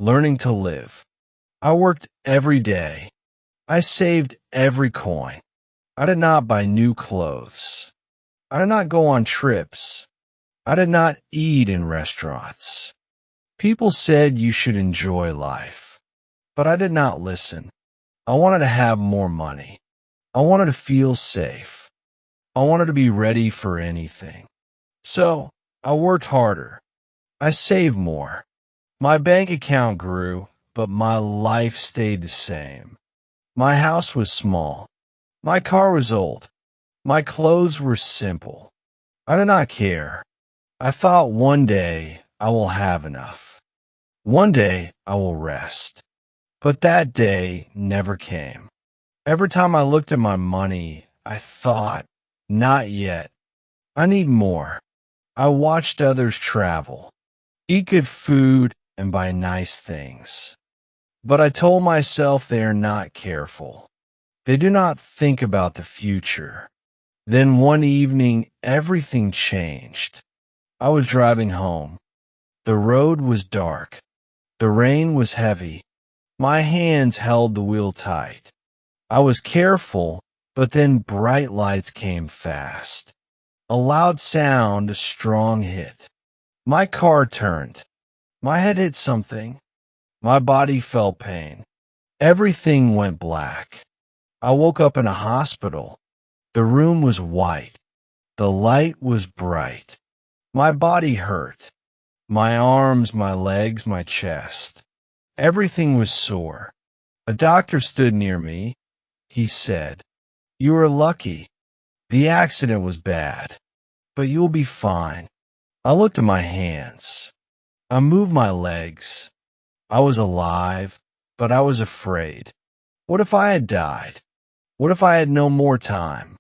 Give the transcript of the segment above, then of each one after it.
learning to live. I worked every day. I saved every coin. I did not buy new clothes. I did not go on trips. I did not eat in restaurants. People said you should enjoy life, but I did not listen. I wanted to have more money. I wanted to feel safe. I wanted to be ready for anything. So I worked harder. I saved more. My bank account grew, but my life stayed the same. My house was small. My car was old. My clothes were simple. I did not care. I thought one day I will have enough. One day I will rest. But that day never came. Every time I looked at my money, I thought, not yet. I need more. I watched others travel, eat good food, and buy nice things. But I told myself they are not careful. They do not think about the future. Then one evening, everything changed. I was driving home. The road was dark. The rain was heavy. My hands held the wheel tight. I was careful, but then bright lights came fast. A loud sound, a strong hit. My car turned. My head hit something. My body felt pain. Everything went black. I woke up in a hospital. The room was white. The light was bright. My body hurt. My arms, my legs, my chest. Everything was sore. A doctor stood near me. He said, "You are lucky. The accident was bad, but you'll be fine." I looked at my hands. I moved my legs. I was alive, but I was afraid. What if I had died? What if I had no more time?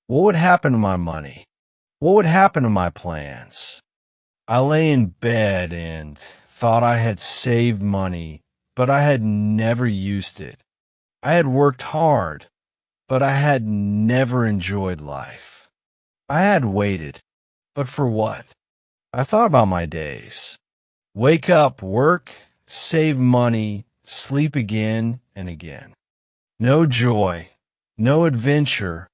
What would happen to my money? What would happen to my plans? I lay in bed and thought I had saved money, but I had never used it. I had worked hard, but I had never enjoyed life. I had waited, but for what? I thought about my days. Wake up, work, save money, sleep again and again. No joy, no adventure,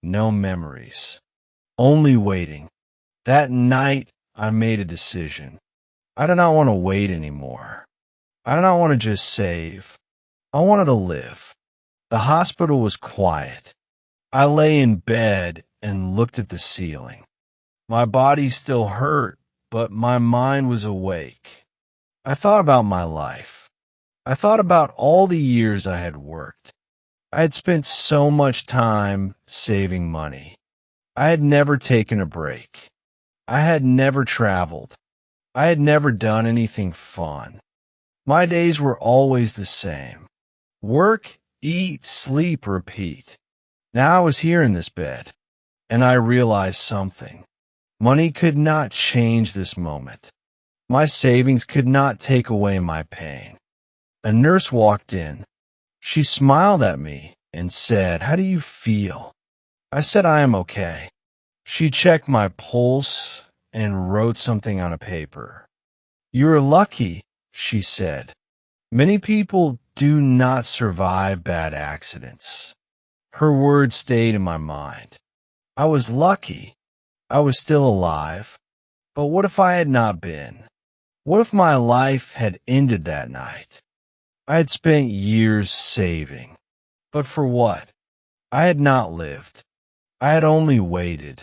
no memories. Only waiting. That night, I made a decision. I did not want to wait anymore. I did not want to just save. I wanted to live. The hospital was quiet. I lay in bed and looked at the ceiling. My body still hurt, but my mind was awake. I thought about my life. I thought about all the years I had worked. I had spent so much time saving money. I had never taken a break. I had never traveled. I had never done anything fun. My days were always the same. Work, eat, sleep, repeat. Now I was here in this bed, and I realized something. Money could not change this moment. My savings could not take away my pain. A nurse walked in. She smiled at me and said, "How do you feel?" I said, "I am okay." She checked my pulse and wrote something on a paper. "You are lucky," she said. "Many people do not survive bad accidents." Her words stayed in my mind. I was lucky. I was still alive. But what if I had not been? What if my life had ended that night? I had spent years saving. But for what? I had not lived. I had only waited.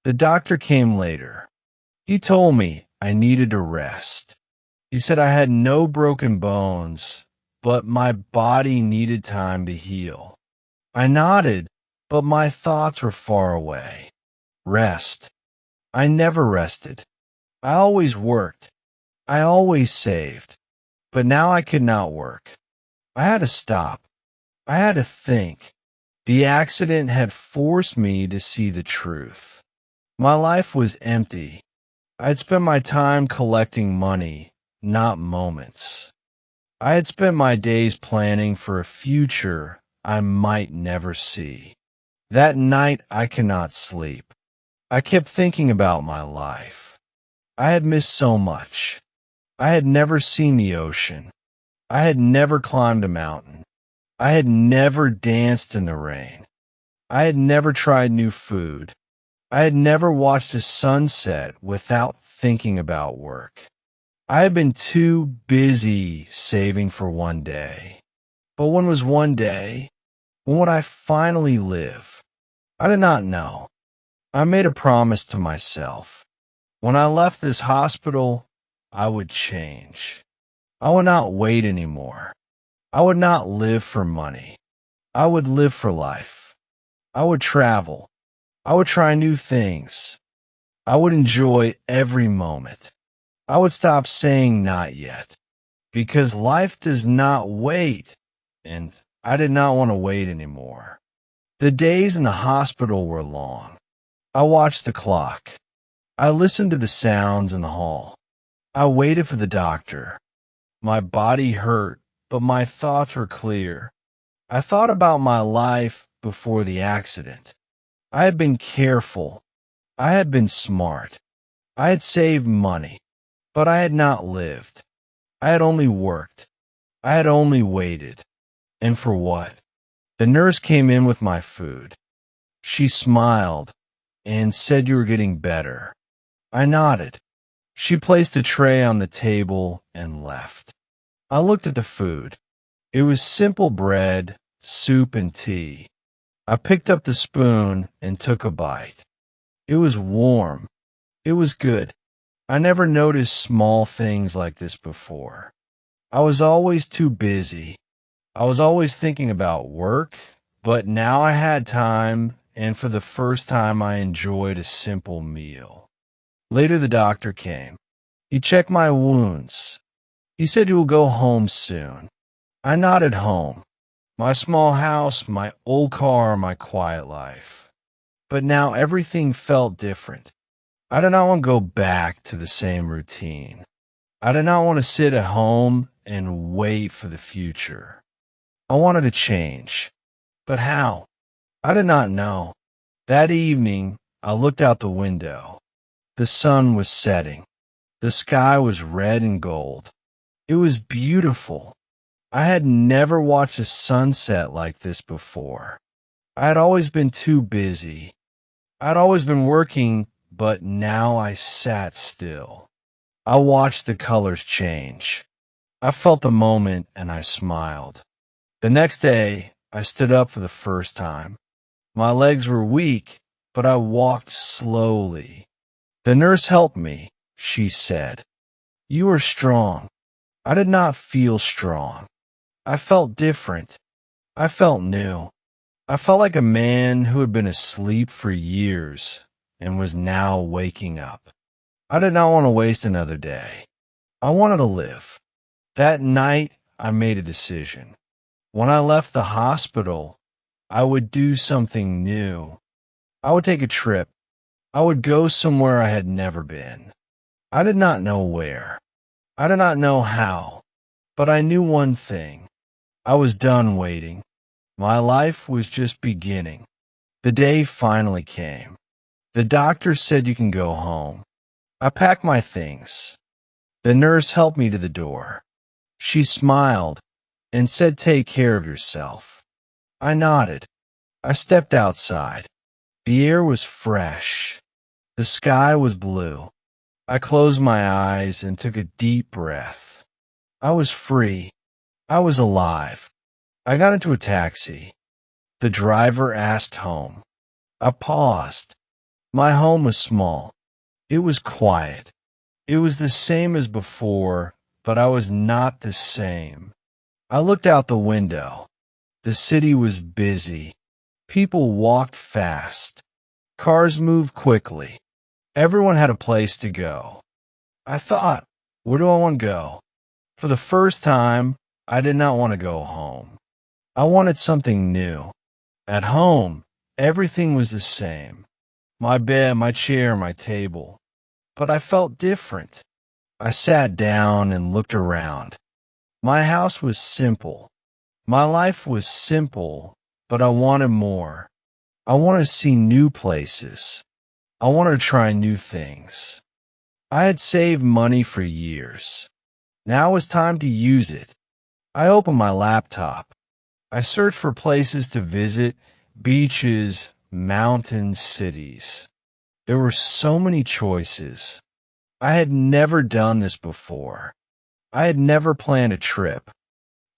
The doctor came later. He told me I needed to rest. He said I had no broken bones, but my body needed time to heal. I nodded, but my thoughts were far away. Rest. I never rested. I always worked. I always saved. But now I could not work. I had to stop. I had to think. The accident had forced me to see the truth. My life was empty. I had spent my time collecting money, not moments. I had spent my days planning for a future I might never see. That night I could not sleep. I kept thinking about my life. I had missed so much. I had never seen the ocean. I had never climbed a mountain. I had never danced in the rain. I had never tried new food. I had never watched a sunset without thinking about work. I had been too busy saving for one day. But when was one day? When would I finally live? I did not know. I made a promise to myself. When I left this hospital, I would change. I would not wait anymore. I would not live for money. I would live for life. I would travel. I would try new things. I would enjoy every moment. I would stop saying not yet, because life does not wait, and I did not want to wait anymore. The days in the hospital were long. I watched the clock. I listened to the sounds in the hall. I waited for the doctor. My body hurt, but my thoughts were clear. I thought about my life before the accident. I had been careful. I had been smart. I had saved money, but I had not lived. I had only worked. I had only waited. And for what? The nurse came in with my food. She smiled and said you were getting better. I nodded. She placed a tray on the table and left. I looked at the food. It was simple bread, soup, and tea. I picked up the spoon and took a bite. It was warm. It was good. I never noticed small things like this before. I was always too busy. I was always thinking about work, but now I had time, and for the first time I enjoyed a simple meal. Later the doctor came. He checked my wounds. He said you will go home soon. I nodded home. My small house, my old car, my quiet life. But now everything felt different. I did not want to go back to the same routine. I did not want to sit at home and wait for the future. I wanted to change. But how? I did not know. That evening, I looked out the window. The sun was setting. The sky was red and gold. It was beautiful. I had never watched a sunset like this before. I had always been too busy. I'd always been working, but now I sat still. I watched the colors change. I felt the moment and I smiled. The next day, I stood up for the first time. My legs were weak, but I walked slowly. The nurse helped me. She said, "You are strong." I did not feel strong. I felt different. I felt new. I felt like a man who had been asleep for years and was now waking up. I did not want to waste another day. I wanted to live. That night, I made a decision. When I left the hospital, I would do something new. I would take a trip. I would go somewhere I had never been. I did not know where. I did not know how. But I knew one thing. I was done waiting. My life was just beginning. The day finally came. The doctor said you can go home. I packed my things. The nurse helped me to the door. She smiled and said, "Take care of yourself." I nodded. I stepped outside. The air was fresh. The sky was blue. I closed my eyes and took a deep breath. I was free. I was alive. I got into a taxi. The driver asked home. I paused. My home was small. It was quiet. It was the same as before, but I was not the same. I looked out the window. The city was busy. People walked fast. Cars moved quickly. Everyone had a place to go. I thought, where do I want to go? For the first time, I did not want to go home. I wanted something new. At home, everything was the same. My bed, my chair, my table. But I felt different. I sat down and looked around. My house was simple. My life was simple, but I wanted more. I wanted to see new places. I wanted to try new things. I had saved money for years. Now it was time to use it. I opened my laptop. I searched for places to visit, beaches, mountains, cities. There were so many choices. I had never done this before. I had never planned a trip.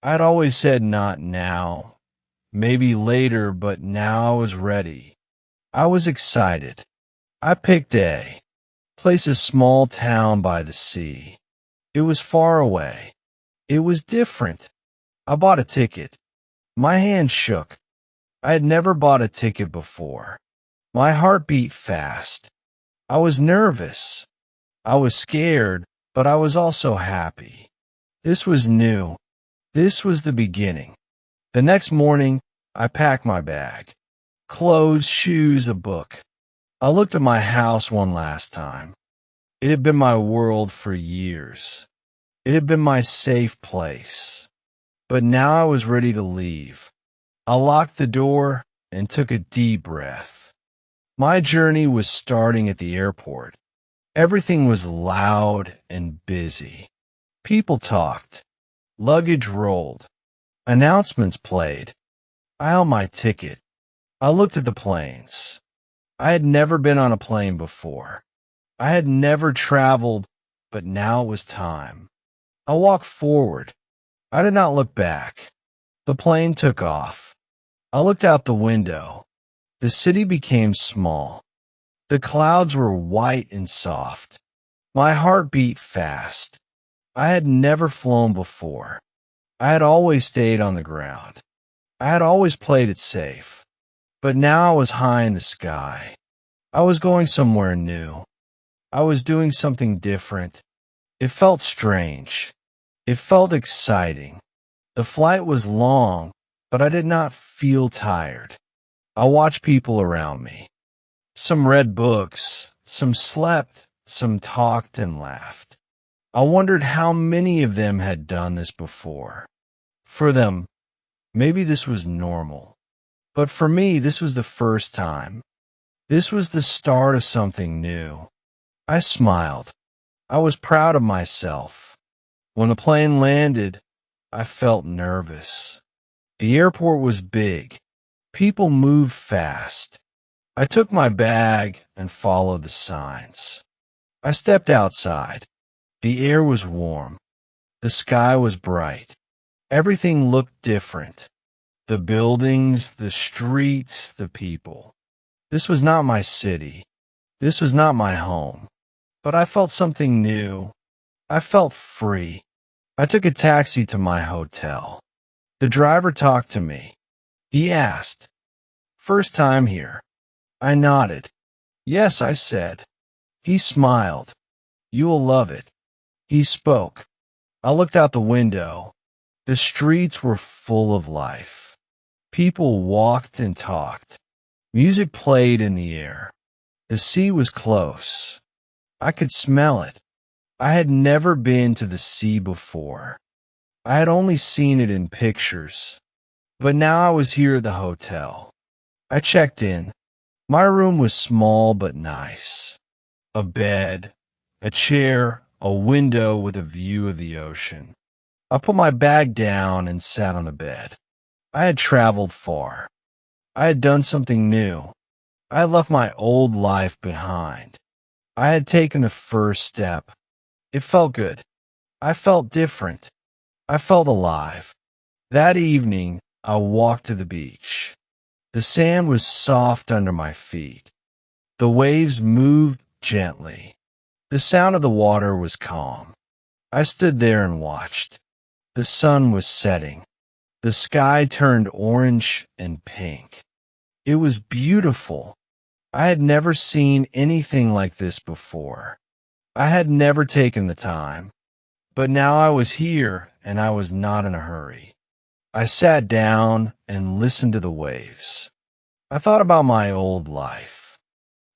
I'd always said not now, maybe later, but now I was ready. I was excited. I picked A, place a small town by the sea. It was far away. It was different. I bought a ticket. My hand shook. I had never bought a ticket before. My heart beat fast. I was nervous. I was scared, but I was also happy. This was new. This was the beginning. The next morning, I packed my bag. Clothes, shoes, a book. I looked at my house one last time. It had been my world for years. It had been my safe place. But now I was ready to leave. I locked the door and took a deep breath. My journey was starting at the airport. Everything was loud and busy. People talked. Luggage rolled. Announcements played. I held my ticket. I looked at the planes. I had never been on a plane before. I had never traveled, but now it was time. I walked forward. I did not look back. The plane took off. I looked out the window. The city became small. The clouds were white and soft. My heart beat fast. I had never flown before. I had always stayed on the ground. I had always played it safe. But now I was high in the sky. I was going somewhere new. I was doing something different. It felt strange. It felt exciting. The flight was long, but I did not feel tired. I watched people around me. Some read books, some slept, some talked and laughed. I wondered how many of them had done this before. For them, maybe this was normal. But for me, this was the first time. This was the start of something new. I smiled. I was proud of myself. When the plane landed, I felt nervous. The airport was big. People moved fast. I took my bag and followed the signs. I stepped outside. The air was warm. The sky was bright. Everything looked different. The buildings, the streets, the people. This was not my city. This was not my home. But I felt something new. I felt free. I took a taxi to my hotel. The driver talked to me. He asked, "First time here?" I nodded. "Yes," I said. He smiled. "You will love it." He spoke. I looked out the window. The streets were full of life. People walked and talked. Music played in the air. The sea was close. I could smell it. I had never been to the sea before. I had only seen it in pictures. But now I was here at the hotel. I checked in. My room was small but nice. A bed, a chair, a window with a view of the ocean. I put my bag down and sat on the bed. I had traveled far. I had done something new. I had left my old life behind. I had taken the first step. It felt good. I felt different. I felt alive. That evening, I walked to the beach. The sand was soft under my feet. The waves moved gently. The sound of the water was calm. I stood there and watched. The sun was setting. The sky turned orange and pink. It was beautiful. I had never seen anything like this before. I had never taken the time. But now I was here, and I was not in a hurry. I sat down and listened to the waves. I thought about my old life.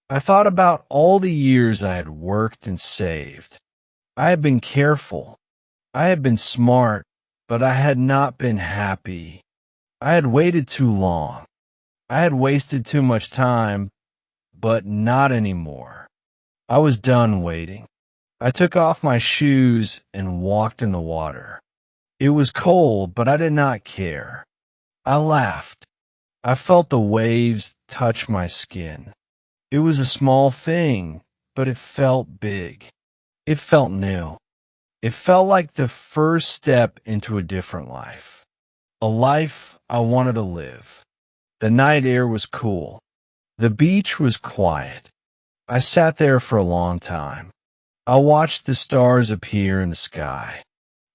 I thought about all the years I had worked and saved. I had been careful. I had been smart, but I had not been happy. I had waited too long. I had wasted too much time, but not anymore. I was done waiting. I took off my shoes and walked in the water. It was cold, but I did not care. I laughed. I felt the waves touch my skin. It was a small thing, but it felt big. It felt new. It felt like the first step into a different life. A life I wanted to live. The night air was cool. The beach was quiet. I sat there for a long time. I watched the stars appear in the sky.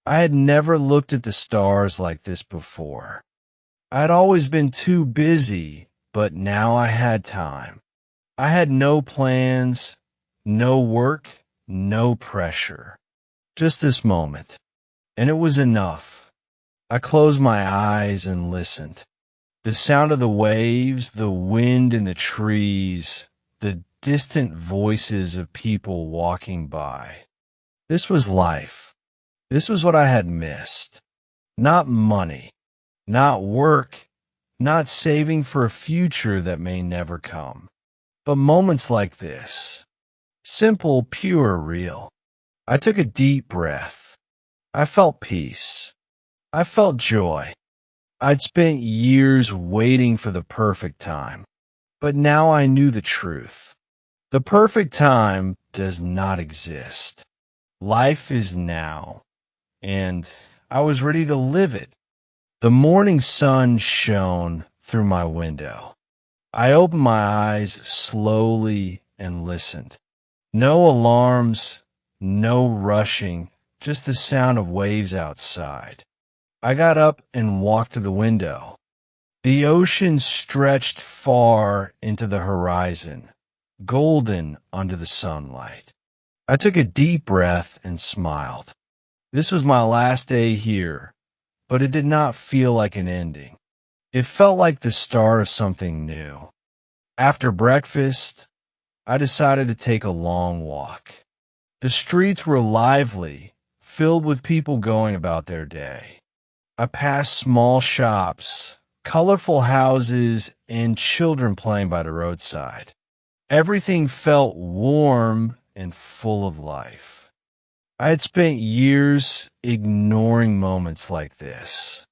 I had never looked at the stars like this before. I had always been too busy, but now I had time. I had no plans, no work, no pressure. Just this moment. And it was enough. I closed my eyes and listened. The sound of the waves, the wind in the trees, the distant voices of people walking by. This was life. This was what I had missed. Not money, not work, not saving for a future that may never come, but moments like this. Simple, pure, real. I took a deep breath. I felt peace. I felt joy. I'd spent years waiting for the perfect time, but now I knew the truth. The perfect time does not exist. Life is now, and I was ready to live it. The morning sun shone through my window. I opened my eyes slowly and listened. No alarms, no rushing, just the sound of waves outside. I got up and walked to the window. The ocean stretched far into the horizon, golden under the sunlight. I took a deep breath and smiled. This was my last day here, but it did not feel like an ending. It felt like the start of something new. After breakfast, I decided to take a long walk. The streets were lively, filled with people going about their day. I passed small shops, colorful houses, and children playing by the roadside. Everything felt warm and full of life. I had spent years ignoring moments like this,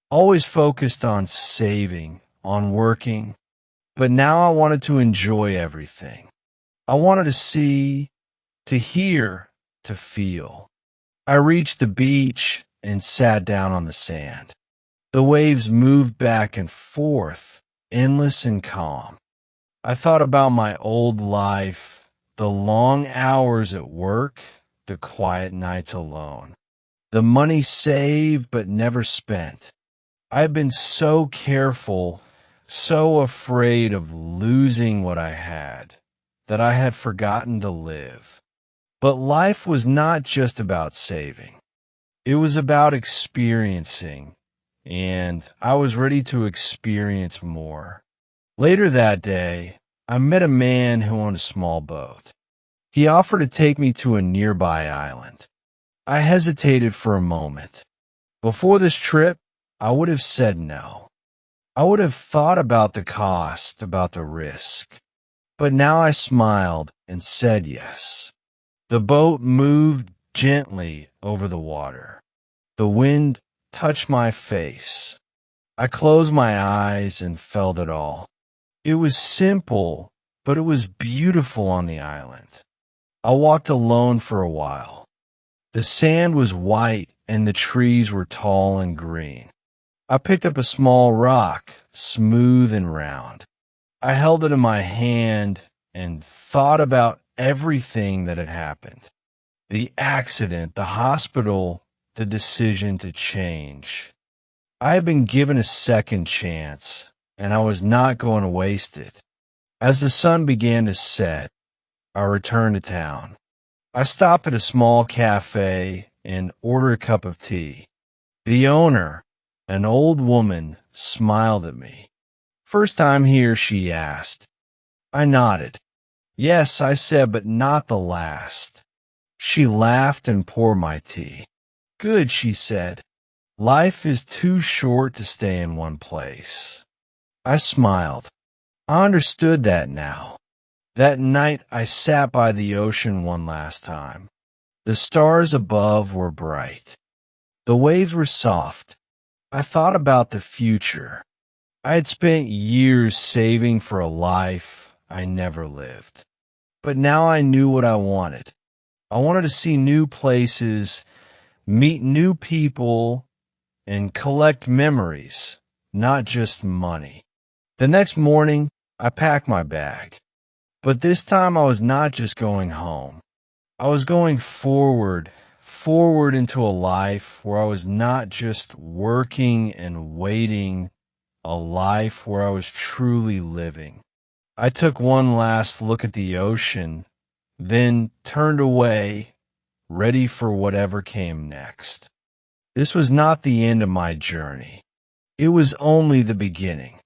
always focused on saving, on working, but now I wanted to enjoy everything. I wanted to see, to hear, to feel. I reached the beach and sat down on the sand. The waves moved back and forth, endless and calm. I thought about my old life, the long hours at work, the quiet nights alone, the money saved but never spent. I had been so careful, so afraid of losing what I had, that I had forgotten to live. But life was not just about saving. It was about experiencing, and I was ready to experience more. Later that day, I met a man who owned a small boat. He offered to take me to a nearby island. I hesitated for a moment. Before this trip, I would have said no. I would have thought about the cost, about the risk. But now I smiled and said yes. The boat moved gently over the water. The wind touched my face. I closed my eyes and felt it all. It was simple, but it was beautiful on the island. I walked alone for a while. The sand was white and the trees were tall and green. I picked up a small rock, smooth and round. I held it in my hand and thought about everything that had happened. The accident, the hospital, the decision to change. I had been given a second chance, and I was not going to waste it. As the sun began to set, I returned to town. I stopped at a small cafe and ordered a cup of tea. The owner, an old woman, smiled at me. "First time here?" she asked. I nodded. "Yes," I said, "but not the last." She laughed and poured my tea. "Good," she said. "Life is too short to stay in one place." I smiled. I understood that now. That night I sat by the ocean one last time. The stars above were bright. The waves were soft. I thought about the future. I had spent years saving for a life I never lived. But now I knew what I wanted. I wanted to see new places, meet new people, and collect memories, not just money. The next morning, I packed my bag. But this time I was not just going home. I was going forward into a life where I was not just working and waiting, a life where I was truly living. I took one last look at the ocean, then turned away, ready for whatever came next. This was not the end of my journey. It was only the beginning.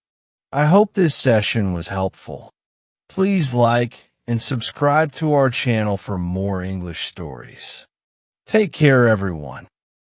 I hope this session was helpful. Please like and subscribe to our channel for more English stories. Take care, everyone.